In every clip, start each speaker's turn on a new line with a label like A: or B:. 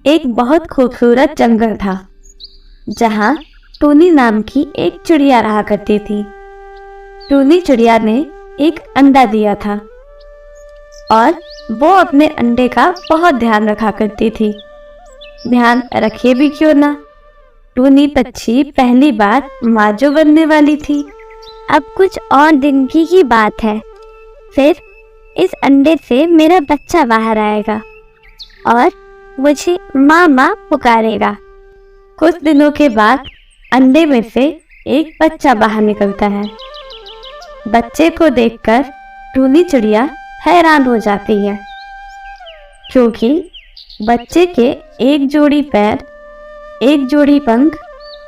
A: एक बहुत खूबसूरत जंगल था जहाँ टूनी नाम की एक चिड़िया रहा करती थी। टूनी चिड़िया ने एक अंडा दिया था और वो अपने अंडे का बहुत ध्यान रखा करती थी। ध्यान रखे भी क्यों ना, टूनी पक्षी पहली बार माँ जो बनने वाली थी।
B: अब कुछ और दिन की ही बात है, फिर इस अंडे से मेरा बच्चा बाहर आएगा और मुझे माँ माँ पुकारेगा।
A: कुछ दिनों के बाद अंडे में से एक बच्चा बाहर निकलता है। बच्चे को देखकर टूनी चिड़िया हैरान हो जाती है, क्योंकि बच्चे के एक जोड़ी पैर, एक जोड़ी पंख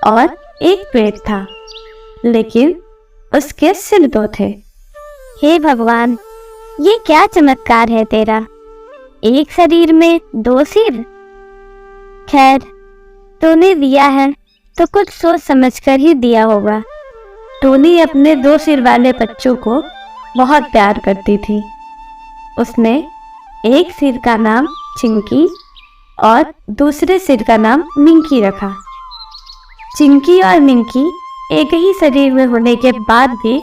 A: और एक पेट था, लेकिन उसके सिर दो थे।
B: हे भगवान, ये क्या चमत्कार है तेरा, एक शरीर में दो सिर। खैर, तूने दिया है तो कुछ सोच समझकर ही दिया होगा।
A: टूनी अपने दो सिर वाले बच्चों को बहुत प्यार करती थी। उसने एक सिर का नाम चिंकी और दूसरे सिर का नाम मिंकी रखा। चिंकी और मिंकी एक ही शरीर में होने के बाद भी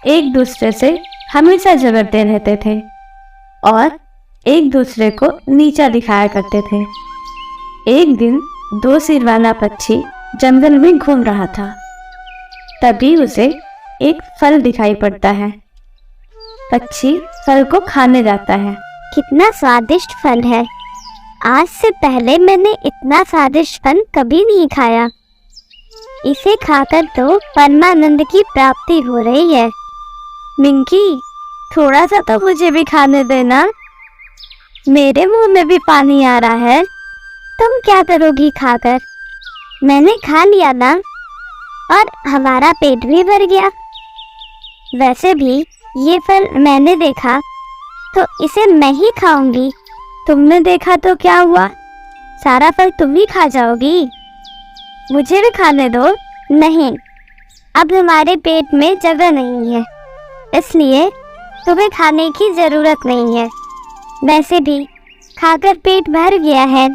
A: एक दूसरे से हमेशा झगड़ते रहते थे और एक दूसरे को नीचा दिखाया करते थे। एक दिन दो सिर वाला पक्षी जंगल में घूम रहा था, तभी उसे एक फल दिखाई पड़ता है। पक्षी फल को खाने जाता है।
B: कितना स्वादिष्ट फल है, आज से पहले मैंने इतना स्वादिष्ट फल कभी नहीं खाया। इसे खाकर तो परमानंद की प्राप्ति हो रही है।
A: मिंकी, थोड़ा सा तो मुझे भी खाने देना, मेरे मुंह में भी पानी आ रहा है।
B: तुम क्या करोगी खाकर? मैंने खा लिया ना और हमारा पेट भी भर गया। वैसे भी ये फल मैंने देखा तो इसे मैं ही खाऊंगी।
A: तुमने देखा तो क्या हुआ,
B: सारा फल तुम ही खा जाओगी।
A: मुझे भी खाने दो।
B: नहीं, अब हमारे पेट में जगह नहीं है, इसलिए तुम्हें खाने की जरूरत नहीं है। वैसे भी खाकर पेट भर गया है,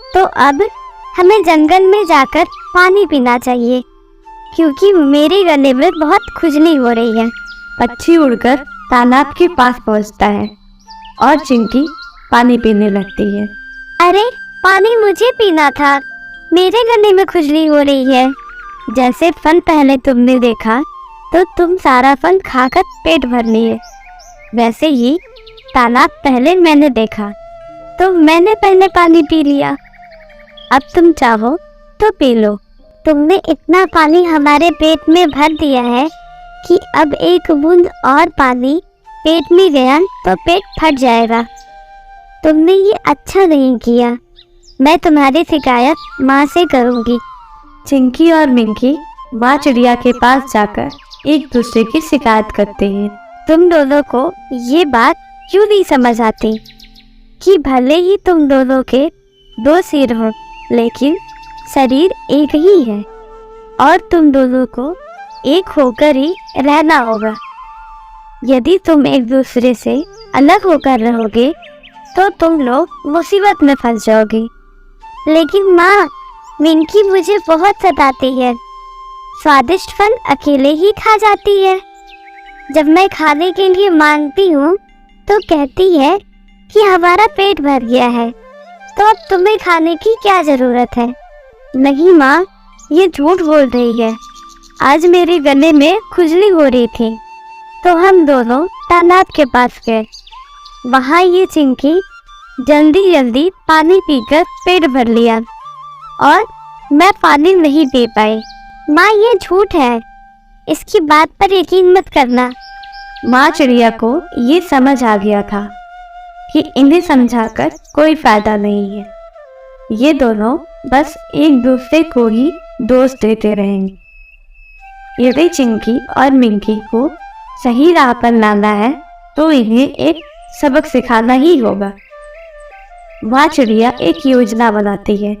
B: तो अब हमें जंगल में जाकर पानी पीना चाहिए, क्योंकि मेरे गले में बहुत खुजली हो रही है।
A: पक्षी उड़कर तालाब के पास पहुंचता है और चिंकी पानी पीने लगती है।
B: अरे, पानी मुझे पीना था, मेरे गले में खुजली हो रही है।
A: जैसे फल पहले तुमने देखा तो तुम सारा फल खाकर पेट भर लिए, वैसे ही तालाब पहले मैंने देखा तो मैंने पहले पानी पी लिया। अब तुम चाहो तो पी लो।
B: तुमने इतना पानी हमारे पेट में भर दिया है कि अब एक बूंद और पानी पेट में गया तो पेट फट जाएगा। तुमने ये अच्छा नहीं किया, मैं तुम्हारी शिकायत माँ से करूँगी।
A: चिंकी और मिंकी माँ चिड़िया के पास जाकर एक दूसरे की शिकायत करते हैं।
B: तुम दोनों को ये बात क्यों नहीं समझ आती कि भले ही तुम दोनों के दो सिर हो, लेकिन शरीर एक ही है और तुम दोनों को एक होकर ही रहना होगा। यदि तुम एक दूसरे से अलग होकर रहोगे तो तुम लोग मुसीबत में फंस जाओगे। लेकिन माँ, मिंकी मुझे बहुत सताती है, स्वादिष्ट फल अकेले ही खा जाती है। जब मैं खाने के लिए मांगती हूँ तो कहती है कि हमारा पेट भर गया है, तो अब तुम्हें खाने की क्या जरूरत है।
A: नहीं माँ, ये झूठ बोल रही है। आज मेरे गले में खुजली हो रही थी तो हम दोनों तालाब के पास गए। वहाँ ये चिंकी जल्दी जल्दी पानी पीकर पेट भर लिया और मैं पानी नहीं पी पाई।
B: माँ, ये झूठ है, इसकी बात पर यकीन मत करना।
A: माँ चिड़िया को ये समझ आ गया था कि इन्हें समझाकर कोई फायदा नहीं है, ये दोनों बस एक दूसरे को ही दोष देते रहेंगे। यदि चिंकी और मिंकी को सही राह पर लाना है तो इन्हें एक सबक सिखाना ही होगा। माँ चिड़िया एक योजना बनाती है।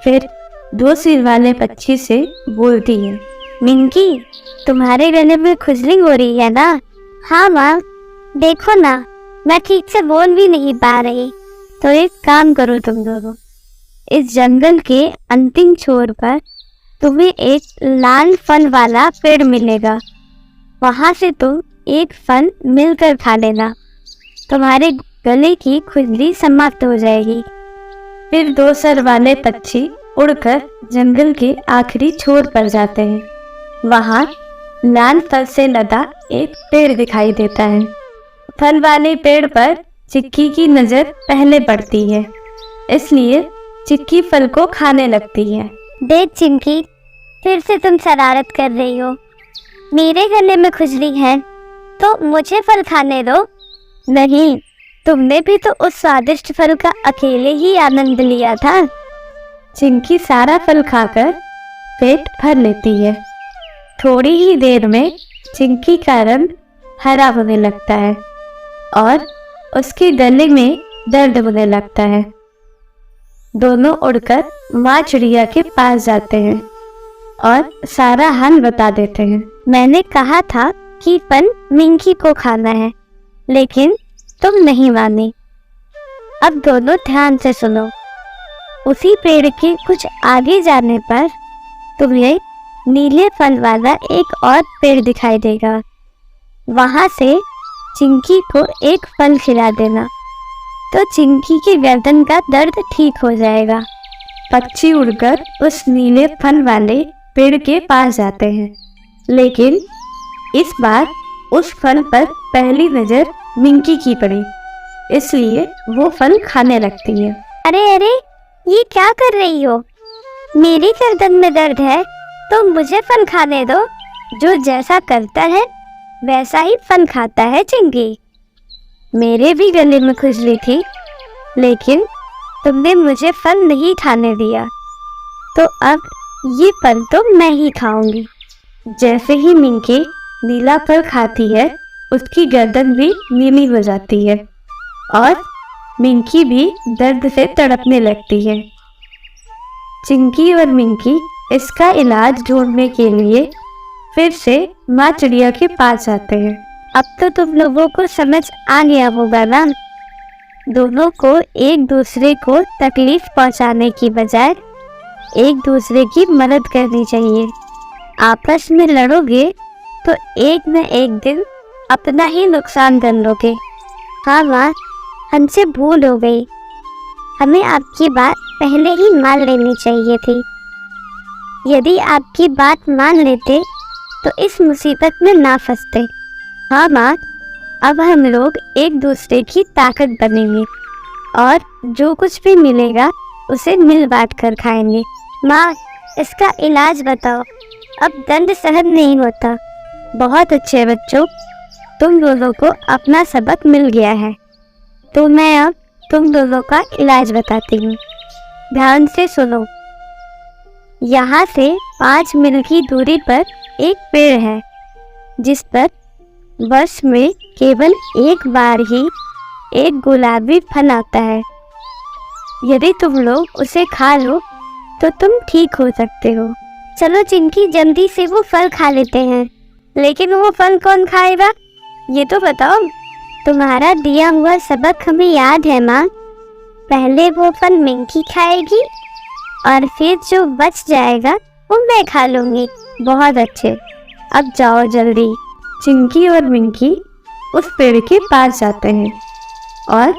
A: फिर दो सिर वाले पक्षी से बोलती है।
B: मिंकी, तुम्हारे गले में खुजली हो रही है ना? हाँ माँ, देखो ना, मैं ठीक से बोल भी नहीं पा रही। तो एक काम करो तुम दोनों, इस जंगल के अंतिम छोर पर तुम्हें एक लाल फल वाला पेड़ मिलेगा। वहां से तुम एक फल मिलकर खा लेना, तुम्हारे गले की खुजली समाप्त हो जाएगी।
A: फिर दो सर वाले पक्षी उड़कर जंगल के आखिरी छोर पर जाते हैं। वहां लाल फल से लदा एक पेड़ दिखाई देता है। फल वाले पेड़ पर चिक्की की नजर पहले पड़ती है, इसलिए चिक्की फल को खाने लगती है।
B: देख चिंकी, फिर से तुम शरारत कर रही हो। मेरे गले में खुजली है तो मुझे फल खाने दो। नहीं, तुमने भी तो उस स्वादिष्ट फल का अकेले ही आनंद लिया था।
A: चिंकी सारा फल खाकर पेट भर लेती है। थोड़ी ही देर में चिंकी का रंग हरा होने लगता है और उसके गले में दर्द होने लगता है। दोनों उड़कर माँ चिड़िया के पास जाते हैं और सारा हाल बता देते हैं।
B: मैंने कहा था कि फल मिंकी को खाना है, लेकिन तुम नहीं मानी। अब दोनों ध्यान से सुनो। उसी पेड़ के कुछ आगे जाने पर तुम्हें नीले फल वाला एक और पेड़ दिखाई देगा। वहां से चिंकी को एक फल खिला देना, तो चिंकी की गर्दन का दर्द ठीक हो जाएगा।
A: पक्षी उड़कर उस नीले फल वाले पेड़ के पास जाते हैं, लेकिन इस बार उस फल पर पहली नजर मिंकी की पड़ी, इसलिए वो फल खाने लगती है।
B: अरे अरे, ये क्या कर रही हो? मेरी गर्दन में दर्द है तो मुझे फल खाने दो। जो जैसा करता है वैसा ही फल खाता है चिंकी। मेरे भी गले में खुजली थी, लेकिन तुमने मुझे फल नहीं खाने दिया, तो अब ये फल तो मैं ही खाऊंगी।
A: जैसे ही मिंकी नीला फल खाती है, उसकी गर्दन भी नीली हो जाती है और मिंकी भी दर्द से तड़पने लगती है। चिंकी और मिंकी इसका इलाज ढूंढने के लिए फिर से माँ चिड़िया के पास जाते हैं।
B: अब तो तुम लोगों को समझ आ गया होगा ना, दोनों को एक दूसरे को तकलीफ पहुंचाने की बजाय एक दूसरे की मदद करनी चाहिए। आपस में लड़ोगे तो एक न एक दिन अपना ही नुकसान कर लोगे। हाँ माँ, हमसे भूल हो गई। हमें आपकी बात पहले ही मान लेनी चाहिए थी। यदि आपकी बात मान लेते तो इस मुसीबत में ना फंसते। हाँ माँ, अब हम लोग एक दूसरे की ताकत बनेंगे और जो कुछ भी मिलेगा उसे मिल बांट कर खाएंगे। माँ, इसका इलाज बताओ, अब दर्द सहन नहीं होता। बहुत अच्छे बच्चों, तुम दोनों को अपना सबक मिल गया है, तो मैं अब तुम दोनों का इलाज बताती हूँ। ध्यान से सुनो। यहाँ से 5 मील की दूरी पर एक पेड़ है, जिस पर वर्ष में केवल एक बार ही एक गुलाबी फल आता है। यदि तुम लोग उसे खा लो तो तुम ठीक हो सकते हो। चलो चिंकी, जल्दी से वो फल खा लेते हैं। लेकिन वो फल कौन खाएगा, ये तो बताओ। तुम्हारा दिया हुआ सबक हमें याद है माँ। पहले वो फल मिंकी खाएगी और फिर जो बच जाएगा वो मैं खा लूंगी। बहुत अच्छे, अब जाओ जल्दी।
A: चिंकी और मिंकी उस पेड़ के पास जाते हैं और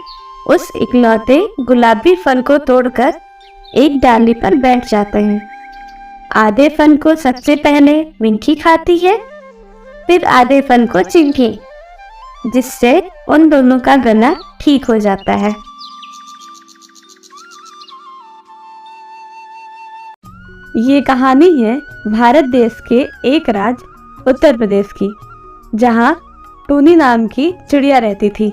A: उस इकलौते गुलाबी फल को तोड़कर एक डाली पर बैठ जाते हैं। आधे फल को सबसे पहले मिंकी खाती है, फिर आधे फल को चिंकी, जिससे उन दोनों का गला ठीक हो जाता है। ये कहानी है भारत देश के एक राज्य उत्तर प्रदेश की, जहाँ टूनी नाम की चिड़िया रहती थी।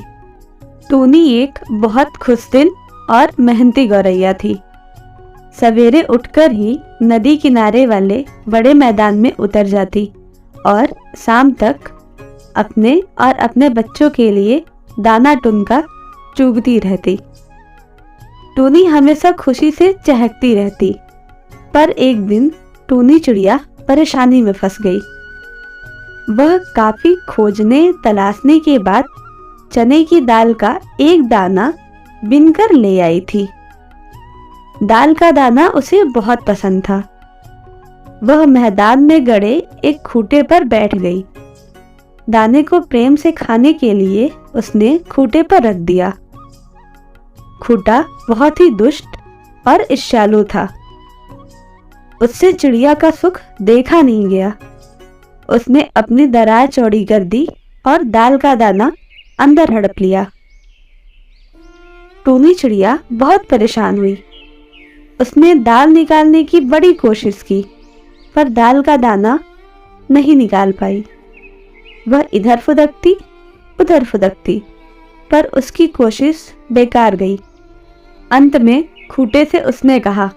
A: टूनी एक बहुत खुशदिल और मेहनती गौरैया थी। सवेरे उठकर ही नदी किनारे वाले बड़े मैदान में उतर जाती और शाम तक अपने और अपने बच्चों के लिए दाना टुनका चुगती रहती। टूनी हमेशा खुशी से चहकती रहती
C: पर एक दिन टूनी चिड़िया परेशानी में फंस गई। वह काफी खोजने तलाशने के बाद चने की दाल का एक दाना बिनकर ले आई थी। दाल का दाना उसे बहुत पसंद था। वह मैदान में गड़े एक खूंटे पर बैठ गई। दाने को प्रेम से खाने के लिए उसने खूंटे पर रख दिया। खूंटा बहुत ही दुष्ट और ईर्ष्यालु था। उससे चिड़िया का सुख देखा नहीं गया। उसने अपनी दरार चौड़ी कर दी और दाल का दाना अंदर हड़प लिया। टूनी चिड़िया बहुत परेशान हुई। उसने दाल निकालने की बड़ी कोशिश की, पर दाल का दाना नहीं निकाल पाई। वह इधर फुदकती उधर फुदकती, पर उसकी कोशिश बेकार गई। अंत में खूंटे से उसने कहा,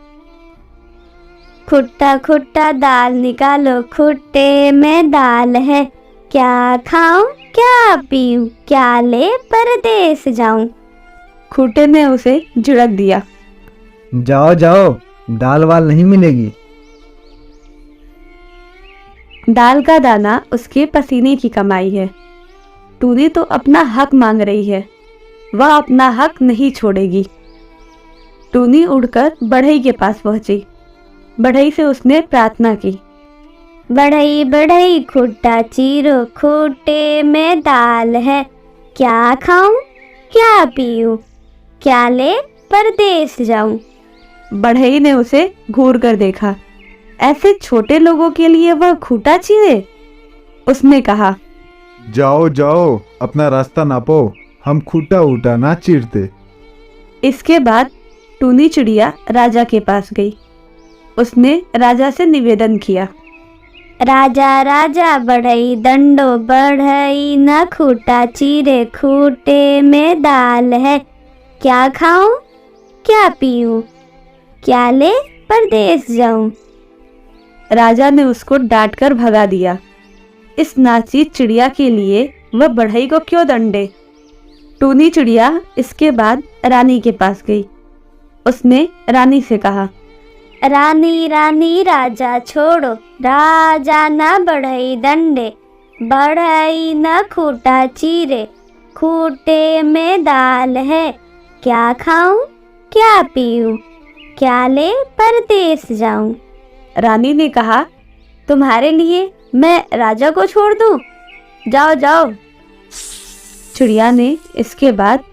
B: खुट्टा खुट्टा दाल निकालो, खुट्टे में दाल है। क्या खाऊं क्या पीऊं, क्या ले परदेस जाऊं।
C: खूंटे ने उसे झिड़क दिया।
D: जाओ जाओ, दाल वाल नहीं मिलेगी।
C: दाल का दाना उसके पसीने की कमाई है। टूनी तो अपना हक मांग रही है। वह अपना हक नहीं छोड़ेगी। टूनी उड़कर बढ़ई के पास पहुंची। बढ़ई से उसने प्रार्थना की,
B: बढ़ई बढ़ई खुट्टा चीरो, खूंटे में दाल है। क्या खाऊं क्या पीऊं, क्या ले परदेस जाऊं।
C: बढ़ई ने उसे घूर कर देखा। ऐसे छोटे लोगों के लिए वह खूंटा चीरे। उसने कहा,
E: जाओ जाओ, अपना रास्ता नापो, हम खूंटा ऊटा ना चीरते।
C: इसके बाद टूनी चिड़िया राजा के पास गई। उसने राजा से निवेदन किया,
B: राजा राजा बढ़ई दंडो, बढ़ई न खूंटा चीरे, खूंटे में दाल है। क्या खाऊं क्या पीऊं, क्या ले परदेस जाऊं।
C: राजा ने उसको डांट कर भगा दिया। इस नाचीज चिड़िया के लिए वह बढ़ई को क्यों दंडे। टूनी चिड़िया इसके बाद रानी के पास गई। उसने रानी से कहा,
B: रानी रानी राजा छोड़ो, राजा न बढ़ई दंडे, बढ़ई न खूंटा चीरे, खूंटे में दाल है। क्या खाऊं क्या पीऊं, क्या ले परदेस जाऊं।
C: रानी ने कहा, तुम्हारे लिए मैं राजा को छोड़ दूं? जाओ जाओ। चिड़िया ने इसके बाद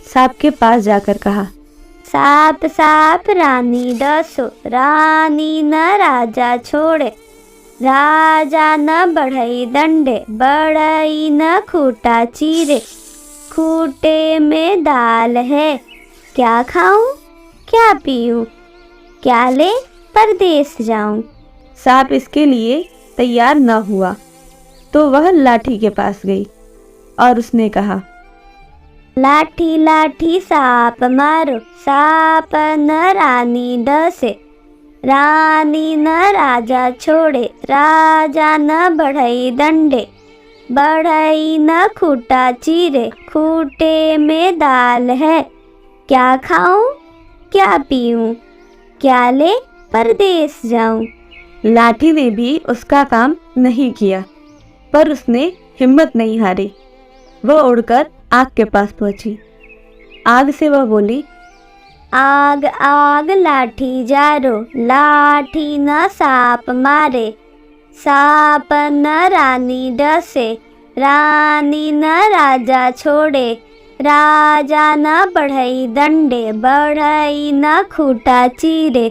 C: सांप के पास जाकर कहा,
B: साप साप रानी डसो, रानी न राजा छोड़े, राजा न बढ़ई दंडे, बढ़ई न खूंटा चीरे, खूंटे में दाल है। क्या खाऊं क्या पीऊं, क्या ले परदेस जाऊं।
C: सांप इसके लिए तैयार न हुआ तो वह लाठी के पास गई और उसने कहा,
B: लाठी लाठी साप मारो, साप न रानी डसे, रानी न राजा छोड़े, राजा न बढ़ई दंडे, बढ़ई न खूंटा चीरे, खूंटे में दाल है। क्या खाऊं क्या पीऊं, क्या ले परदेस जाऊं।
C: लाठी ने भी उसका काम नहीं किया, पर उसने हिम्मत नहीं हारी। वह उड़कर आग के पास पहुंची। आग से वह बोली,
B: आग आग लाठी जारो, लाठी न साप मारे, साप न रानी डसे, रानी न राजा छोड़े, राजा न बढ़ई दंडे, बढ़ई न खूंटा चीरे,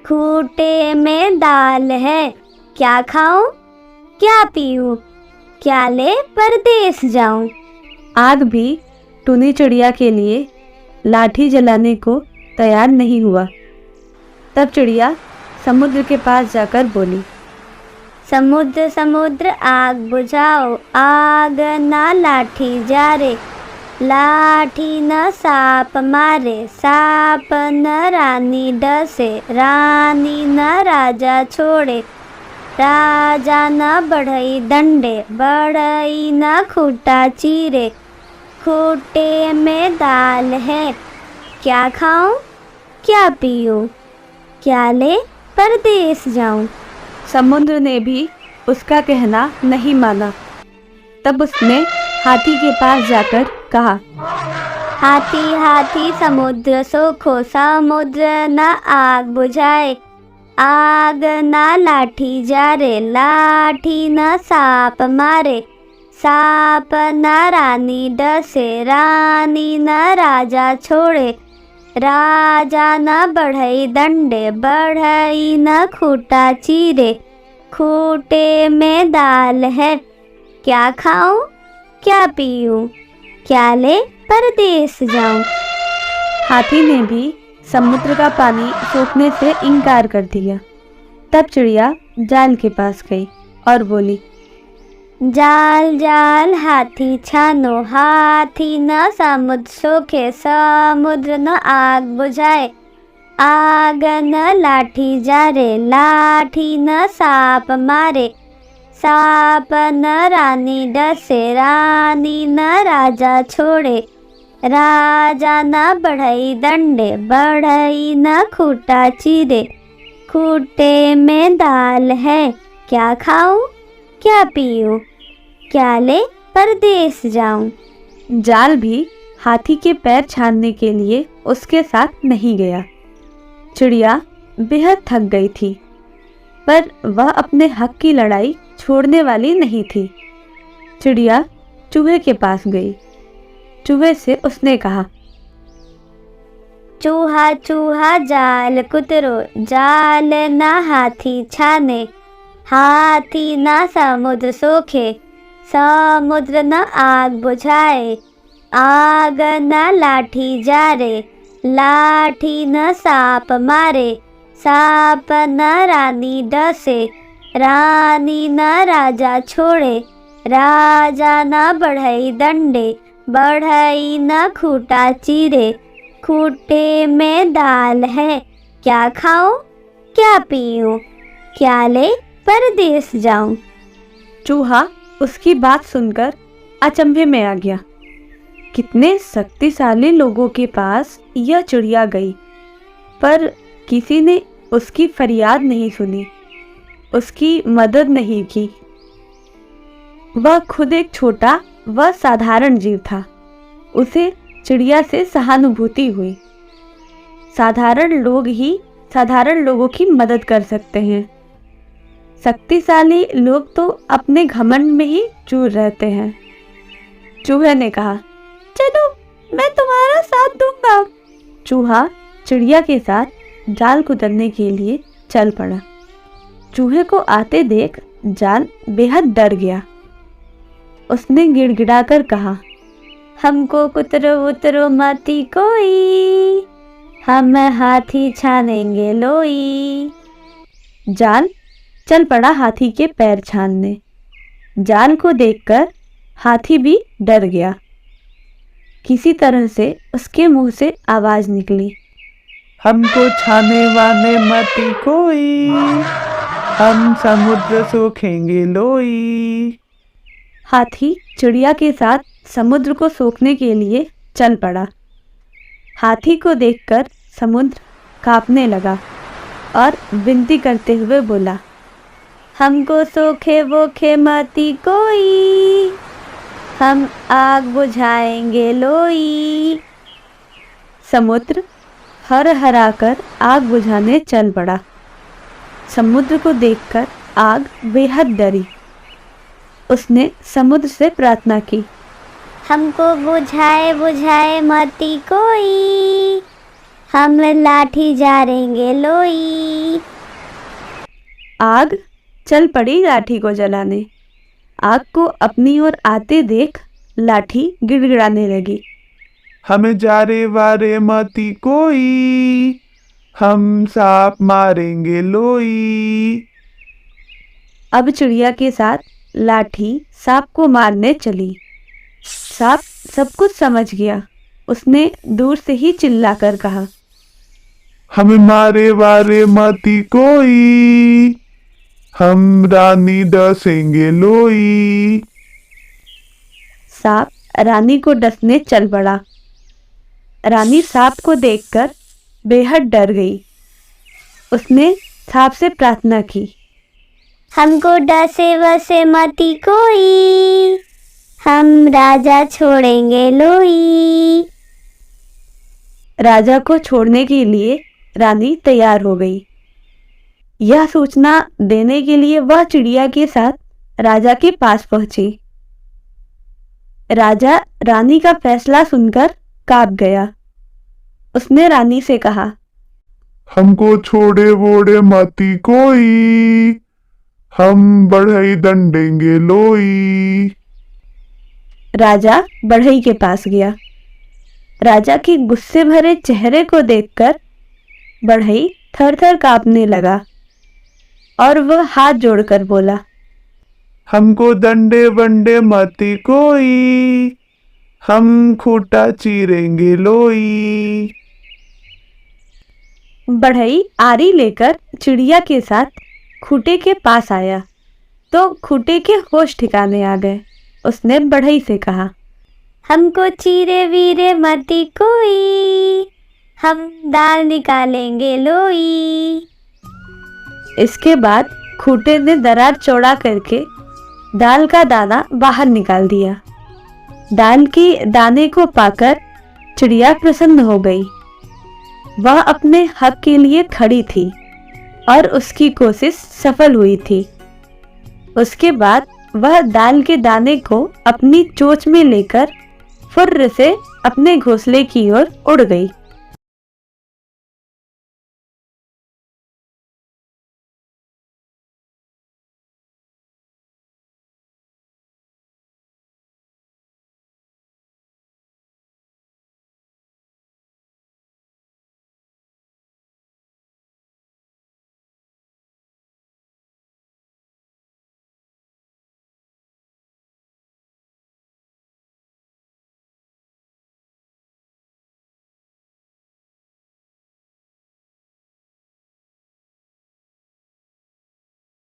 B: खूंटे में दाल है। क्या खाऊं क्या पीऊं, क्या ले परदेस जाऊं।
C: आग भी टूनी चिड़िया के लिए लाठी जलाने को तैयार नहीं हुआ। तब चिड़िया समुद्र के पास जाकर बोली,
B: समुद्र समुद्र आग बुझाओ, आग ना लाठी जारे, लाठी न साप मारे, साप न रानी डसे, रानी न राजा छोड़े, राजा न बढ़ई दंडे, बढ़ई न खूंटा चीरे, खूंटे में दाल है। क्या खाऊं क्या पीऊं, क्या ले परदेस जाऊं।
C: समुद्र ने भी उसका कहना नहीं माना। तब उसने हाथी के पास जाकर कहा,
B: हाथी हाथी समुद्र सोखो, समुद्र न आग बुझाए, आग न लाठी जारे, लाठी न सांप मारे, सांप न रानी डसे, रानी न राजा छोड़े, राजा न बढ़ई दंडे, बढ़ई न खूटा चीरे, खूटे में दाल है, क्या खाऊं क्या पीऊं, क्या ले परदेस जाऊं।
C: हाथी ने भी समुद्र का पानी सोखने से इनकार कर दिया। तब चिड़िया जाल के पास गई और बोली,
B: जाल जाल हाथी छानो, हाथी न समुद्र सोखे, समुद्र न आग बुझाए, आग न लाठी जारे, लाठी न सांप मारे, सांप न रानी डसे, रानी न राजा छोड़े, राजा न बढ़ई दंडे, बढ़ई न खूटा चीरे, खूटे में दाल है, क्या खाऊं क्या पीऊं, क्या ले परदेस जाऊं।
C: जाल भी हाथी के पैर छानने के लिए उसके साथ नहीं गया। चिड़िया बेहद थक गई थी, पर वह अपने हक की लड़ाई छोड़ने वाली नहीं थी। चिड़िया चूहे के पास गई। चूहे से उसने कहा,
B: चूहा चूहा जाल कुतरो, जाल ना हाथी छाने, हाथी ना समुद्र सोखे, समुद्र न आग बुझाए, आग न लाठी जारे, लाठी न सांप मारे, सांप न रानी डसे, रानी न राजा छोड़े, राजा न बढ़ई दंडे, बढ़ई न खूटा चीरे, खूटे में दाल है, क्या खाऊं क्या पीऊं, क्या ले परदेस जाऊं।
C: चूहा उसकी बात सुनकर अचंभे में आ गया। कितने शक्तिशाली लोगों के पास यह चिड़िया गई, पर किसी ने उसकी फरियाद नहीं सुनी, उसकी मदद नहीं की। वह खुद एक छोटा व साधारण जीव था। उसे चिड़िया से सहानुभूति हुई। साधारण लोग ही साधारण लोगों की मदद कर सकते हैं। शक्तिशाली लोग तो अपने घमंड में ही चूर रहते हैं। चूहे ने कहा, चलो मैं तुम्हारा साथ दूंगा। चूहा चिड़िया के साथ जाल कुतरने के लिए चल पड़ा। चूहे को आते देख जाल बेहद डर गया। उसने गिड़गिड़ाकर कहा,
B: हमको कुतरो उतरो मती कोई, हम हाथी छानेंगे लोई।
C: जाल चल पड़ा हाथी के पैर छानने। जाल को देखकर हाथी भी डर गया। किसी तरह से उसके मुंह से आवाज निकली,
E: हमको छाने वाने मती कोई, हम समुद्र सोखेंगे लोई।
C: हाथी चिड़िया के साथ समुद्र को सोखने के लिए चल पड़ा। हाथी को देखकर समुद्र कांपने लगा और विनती करते हुए बोला,
B: हमको सोखे वोखे मती कोई, हम आग बुझाएंगे लोई।
C: समुद्र हर हराकर आग बुझाने चल पड़ा। समुद्र को देखकर आग बेहद डरी। उसने समुद्र से प्रार्थना की,
B: हमको बुझाए बुझाए मती कोई, हम लाठी जारेंगे लोई।
C: आग चल पड़ी लाठी को जलाने। आग को अपनी ओर आते देख लाठी गिड़गिड़ाने लगी,
E: हमें जारे वारे मती कोई, हम सांप मारेंगे लोई।
C: अब चिड़िया के साथ लाठी सांप को मारने चली। सांप सब कुछ समझ गया। उसने दूर से ही चिल्लाकर कहा,
E: हमें मारे वारे मती कोई, हम रानी डसेंगे लोई।
C: सांप रानी को डसने चल पड़ा। रानी सांप को देखकर बेहद डर गई। उसने सांप से प्रार्थना की।
B: हमको डसे वसे मती कोई, हम राजा छोड़ेंगे लोई।
C: राजा को छोड़ने के लिए रानी तैयार हो गई। यह सूचना देने के लिए वह चिड़िया के साथ राजा के पास पहुंची। राजा रानी का फैसला सुनकर कांप गया। उसने रानी से कहा,
E: हमको छोड़े वोड़े माती कोई, हम बढ़ई दंडेंगे लोई।
C: राजा बढ़ई के पास गया। राजा के गुस्से भरे चेहरे को देखकर बढ़ई थर थर कांपने लगा और वह हाथ जोड़कर बोला,
E: हमको दंडे वंडे माती कोई, हम खूटा चीरेंगे लोई।
C: बढ़ई आरी लेकर चिड़िया के साथ खूटे के पास आया तो खूटे के होश ठिकाने आ गए। उसने बढ़ई से कहा,
B: हमको चीरे वीरे मती कोई, हम दाल निकालेंगे लोई।
C: इसके बाद खूटे ने दरार चौड़ा करके दाल का दाना बाहर निकाल दिया। दाल के दाने को पाकर चिड़िया प्रसन्न हो गई। वह अपने हक के लिए खड़ी थी और उसकी कोशिश सफल हुई थी। उसके बाद वह दाल के दाने को अपनी चोंच में लेकर फुर्र से अपने घोंसले की ओर उड़ गई।